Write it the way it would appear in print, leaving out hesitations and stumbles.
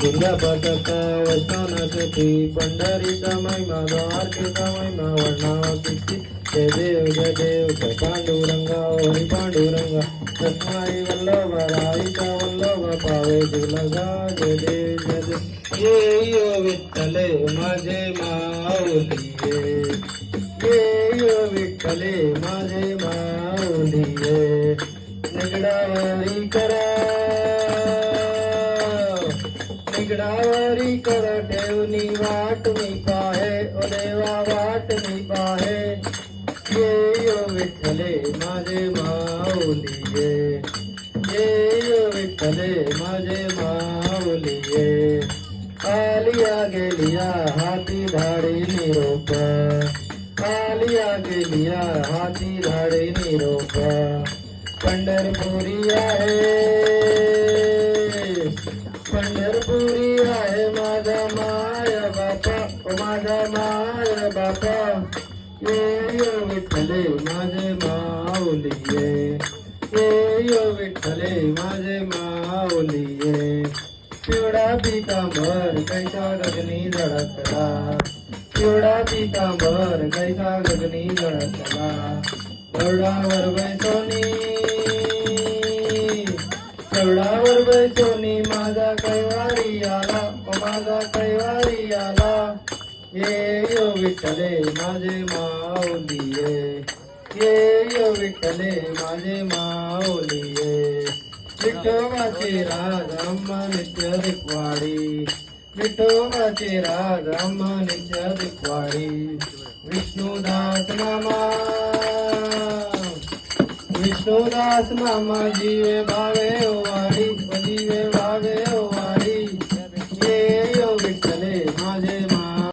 दुर्गापतक वैष्णवनसती पंढरीचा महिमा द्वारकेचा महिमा वर्णावा किती जय देव जय देव जय पांडुरंगा हरी पांडुरंगा रत्नाई वल्लभ राईचा वल्लभ पावे दुलगा जय देव जय देव ये यो विठ्ठले माझे माऊलिये ये विठ्ठले माझे माऊलिये निगडावरी करा निगडावरी कर ठेवनी वाट मी पाहे ओ देवा वाट मी पाहे ये यो विठ्ठले माझे माऊलिये ये यो विठ्ठले माझे माऊलिये आलिया गेलिया हाती धाडी निरोप आलिया गेलिया हाती धाडी निरोप पंढरपुरी आहे पंढरपुरी आहे माझा माय बापा ओ माझा माय बापा ये यो विठ्ठले माझे माऊलिये ये यो विठ्ठले माझे माऊलिये पिवळा पितांबर कैसा गगनी झळकला पिवळा पितांबर कैसा गगनी झळकला गरुडावर बैसोनी गरुडावर बैसोनी माझा कैवारी आला ओ माझा कैवारी आला ये यो विठ्ठले माझे माऊलिये ये यो विठ्ठले माझे माऊलिये विठोबाचे राज अम्मा नित्य दिखवाडी विठोबाचे राज अम्मा नित्य दिखवाडी विष्णुदास मामा विष्णुदास मामा जीवे भावे ओ वाडी जीवे भावे